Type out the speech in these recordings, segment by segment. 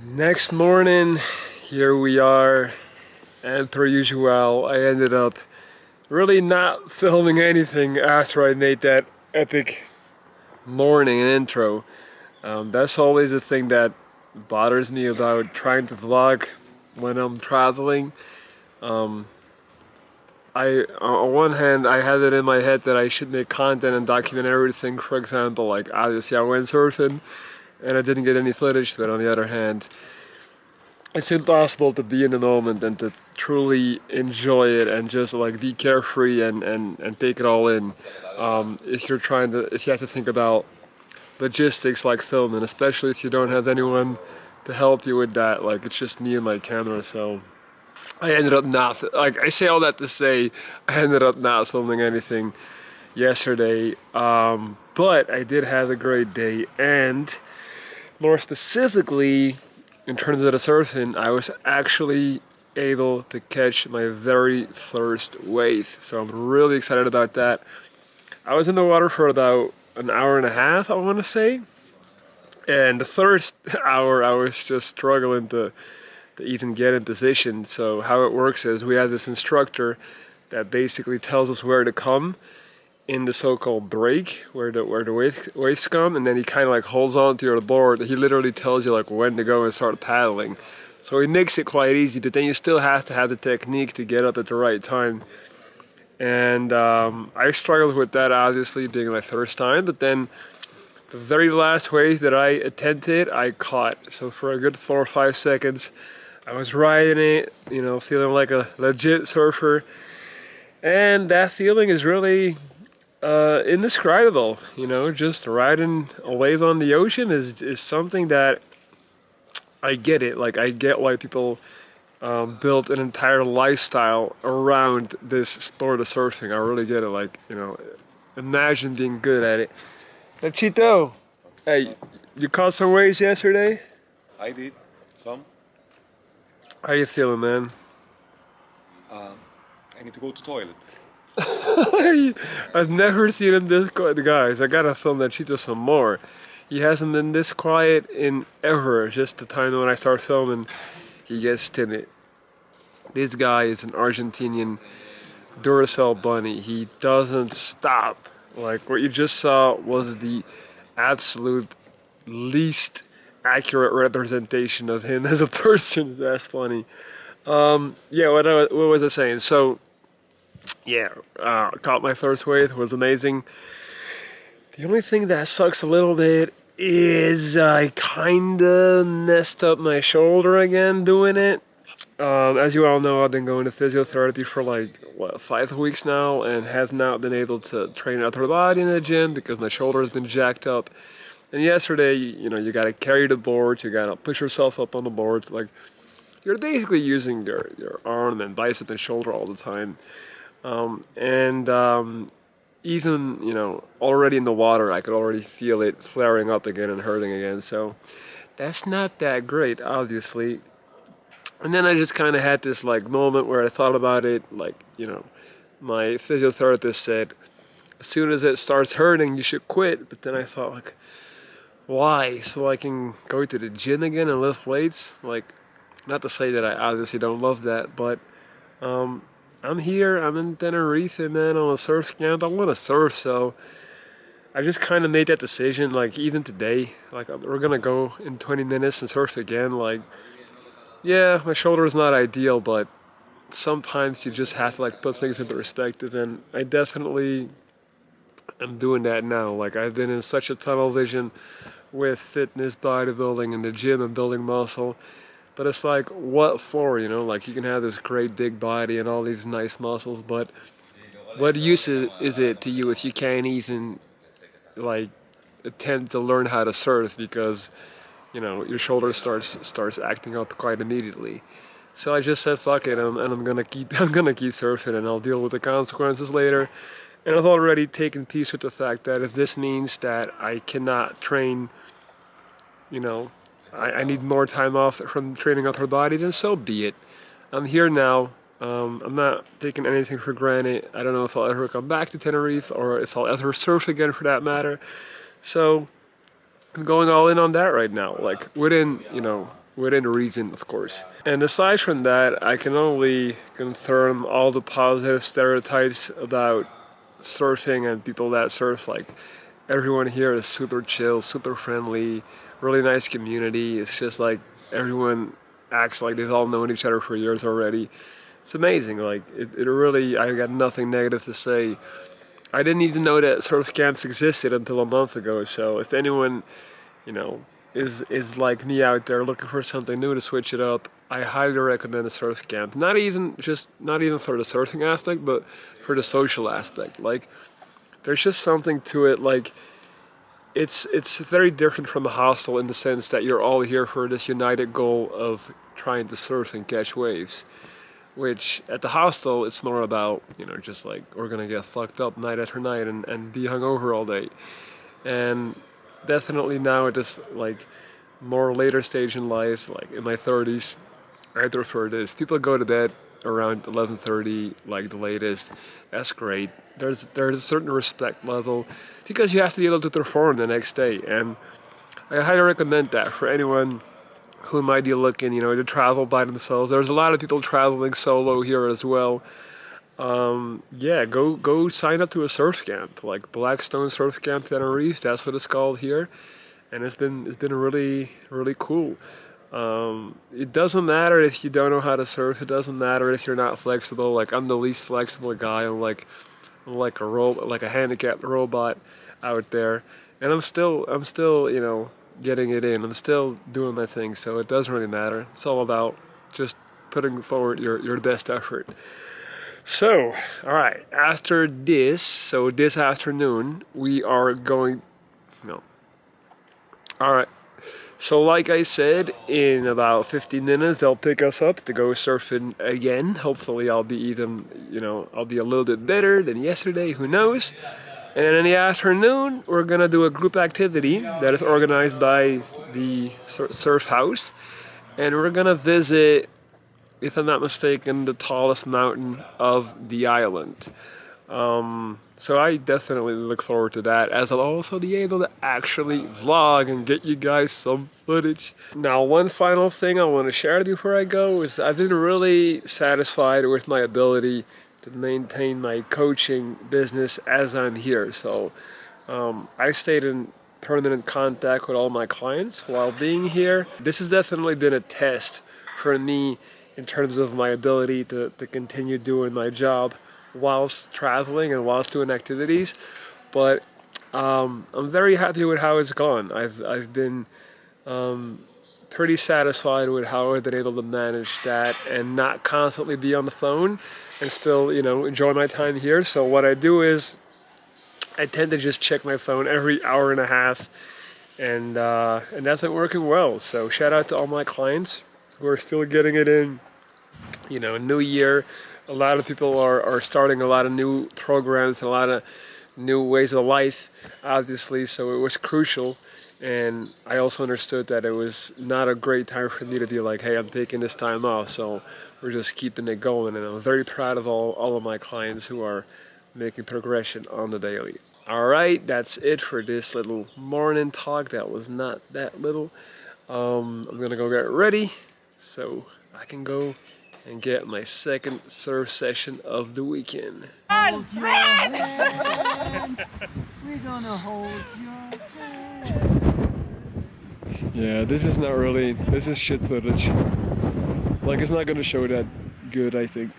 Next morning, here we are, and per usual, I ended up really not filming anything after I made that epic morning intro. That's always the thing that bothers me about trying to vlog when I'm traveling. Um, on one hand, I had it in my head that I should make content and document everything. For example, like obviously I went surfing and I didn't get any footage, but on the other hand, it's impossible to be in the moment and to truly enjoy it and just like be carefree and take it all in. If if you have to think about logistics like filming, especially if you don't have anyone to help you with that, like it's just me and my camera. So I ended up not, like I say all that to say, I ended up not filming anything yesterday. But I did have a great day, and more specifically, in terms of the surfing, I was actually able to catch my very first wave. So I'm really excited about that. I was in the water for about an hour and a half, I want to say. And the first hour, I was just struggling to even get in position. So how it works is we have this instructor that basically tells us where to come in the so-called break where the waves come, and then he kind of like holds on to your board. He literally tells you like when to go and start paddling. So he makes it quite easy, but then you still have to have the technique to get up at the right time. And I struggled with that, obviously being my first time, but then the very last wave that I attempted, I caught. So for a good 4 or 5 seconds, I was riding it, feeling like a legit surfer. And that feeling is really indescribable. Just riding a wave on the ocean is something that I get it. Like I get why people built an entire lifestyle around this sport of surfing. I really get it. Like imagine being good at it. Hey, Chito, hey, you caught some waves yesterday? I did some. How you feeling, man? I need to go to toilet. I've never seen him this quiet, guys. I gotta film that Chito some more. He hasn't been this quiet in ever. Just the time when I start filming, he gets timid. This guy is an Argentinian Duracell bunny. He doesn't stop. Like what you just saw was the absolute least accurate representation of him as a person. That's funny. Yeah, what was I saying? So, yeah, caught my first wave. Was amazing. The only thing that sucks a little bit is I kinda messed up my shoulder again doing it. As you all know, I've been going to physiotherapy for like, 5 weeks now, and have not been able to train upper body in the gym because my shoulder has been jacked up. And yesterday, you gotta carry the board, you gotta push yourself up on the board. Like, you're basically using your arm and bicep and shoulder all the time. And even already in the water, I could already feel it flaring up again and hurting again. So that's not that great, obviously. And then I just kind of had this like moment where I thought about it. Like my physiotherapist said, as soon as it starts hurting, you should quit. But then I thought, like, why? So I can go to the gym again and lift weights? Like, not to say that I obviously don't love that, but um, I'm here. I'm in Tenerife, man, on a surf camp. I want to surf, so I just kind of made that decision. Like even today, like we're gonna go in 20 minutes and surf again. Like, yeah, my shoulder is not ideal, but sometimes you just have to like put things into perspective, and I definitely am doing that now. Like I've been in such a tunnel vision with fitness, bodybuilding, and the gym and building muscle. But it's like, what for, Like, you can have this great big body and all these nice muscles, but what use is it to you if you can't even, like, attempt to learn how to surf because, your shoulder starts acting up quite immediately. So I just said, fuck it, and I'm gonna keep, I'm gonna keep surfing, and I'll deal with the consequences later. And I've already taken peace with the fact that if this means that I cannot train, you know, I need more time off from training upper body, then so be it. I'm here now. I'm not taking anything for granted. I don't know if I'll ever come back to Tenerife or if I'll ever surf again for that matter. So I'm going all in on that right now. Like within, within reason, of course. And aside from that, I can only confirm all the positive stereotypes about surfing and people that surf. Like, everyone here is super chill, super friendly, really nice community. It's just like everyone acts like they've all known each other for years already. It's amazing. Like, it really, I got nothing negative to say. I didn't even know that surf camps existed until a month ago. So if anyone, you know, is like me out there looking for something new to switch it up, I highly recommend a surf camp. Not even for the surfing aspect, but for the social aspect. Like, there's just something to it. Like, it's very different from a hostel in the sense that you're all here for this united goal of trying to surf and catch waves. Which at the hostel, it's more about, just like, we're gonna get fucked up night after night and be hungover all day. And definitely now at this, like, more later stage in life, like in my 30s, I prefer this. People go to bed around 11:30, like the latest. That's great. There's a certain respect level because you have to be able to perform the next day. And I highly recommend that for anyone who might be looking, to travel by themselves. There's a lot of people traveling solo here as well. Yeah, go sign up to a surf camp, like Blackstone Surf Camp Tenerife. That's what it's called here, and it's been really really cool. It doesn't matter if you don't know how to surf. It doesn't matter if you're not flexible. Like, I'm the least flexible guy. I'm like a handicapped robot out there, and I'm still getting it in. I'm still doing my thing, so it doesn't really matter. It's all about just putting forward your best effort. So, all right, after this, so this afternoon, we are going, no. All right, so like I said, in about 15 minutes, they'll pick us up to go surfing again. Hopefully I'll be even, I'll be a little bit better than yesterday, who knows? And in the afternoon, we're gonna do a group activity that is organized by the Surf House. And we're gonna visit, if I'm not mistaken, the tallest mountain of the island. So I definitely look forward to that, as I'll also be able to actually vlog and get you guys some footage. Now, one final thing I want to share before I go is I've been really satisfied with my ability to maintain my coaching business as I'm here. So I stayed in permanent contact with all my clients while being here. This has definitely been a test for me in terms of my ability to continue doing my job whilst traveling and whilst doing activities. But I'm very happy with how it's gone. I've been pretty satisfied with how I've been able to manage that and not constantly be on the phone and still, enjoy my time here. So what I do is I tend to just check my phone every hour and a half, and that's been working well. So shout out to all my clients who are still getting it in. New year, a lot of people are starting a lot of new programs and a lot of new ways of life, obviously, so it was crucial. And I also understood that it was not a great time for me to be like, hey, I'm taking this time off, so we're just keeping it going. And I'm very proud of all of my clients who are making progression on the daily. All right, that's it for this little morning talk. That was not that little. I'm gonna go get ready so I can go and get my second surf session of the weekend. Hold your hand. We're gonna hold your hand. Yeah, this is shit footage. Like, it's not gonna show that good, I think.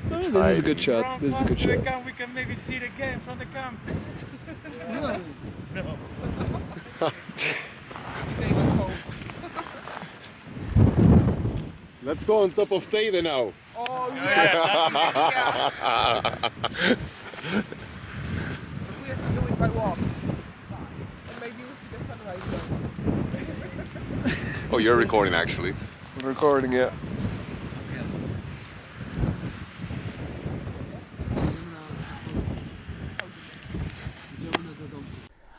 Oh, this is a good shot. This is a good shot. We can maybe see the game from the camp. Really? No. Let's go on top of Tede now. Oh yeah. We have to do it by walk. And maybe we'll see the sunrise then. Oh, you're recording actually. I'm recording it.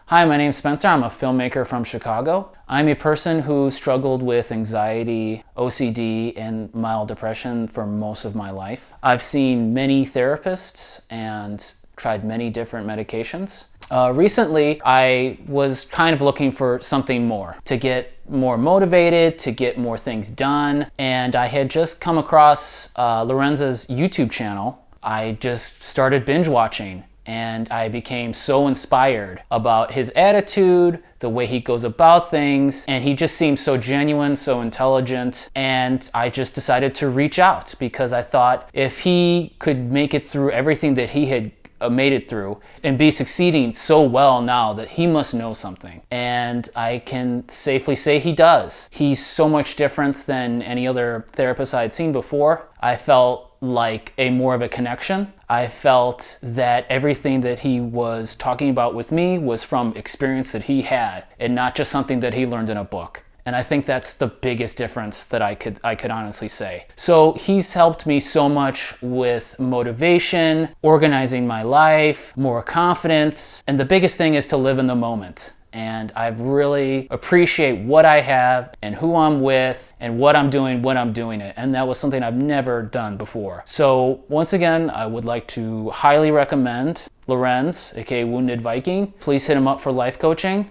Hi, my name's Spencer. I'm a filmmaker from Chicago. I'm a person who struggled with anxiety, OCD, and mild depression for most of my life. I've seen many therapists and tried many different medications. Recently, I was kind of looking for something more, to get more motivated, to get more things done, and I had just come across Lorenzo's YouTube channel. I just started binge watching, and I became so inspired about his attitude, the way he goes about things, and he just seems so genuine, so intelligent, and I just decided to reach out because I thought if he could make it through everything that he had made it through and be succeeding so well now, that he must know something. And I can safely say he does. He's so much different than any other therapist I had seen before. I felt like more of a connection. I felt that everything that he was talking about with me was from experience that he had and not just something that he learned in a book. And I think that's the biggest difference that I could honestly say. So he's helped me so much with motivation, organizing my life, more confidence, and the biggest thing is to live in the moment. And I really appreciate what I have and who I'm with and what I'm doing when I'm doing it. And that was something I've never done before. So once again, I would like to highly recommend Lorenz, aka Wounded Viking. Please hit him up for life coaching.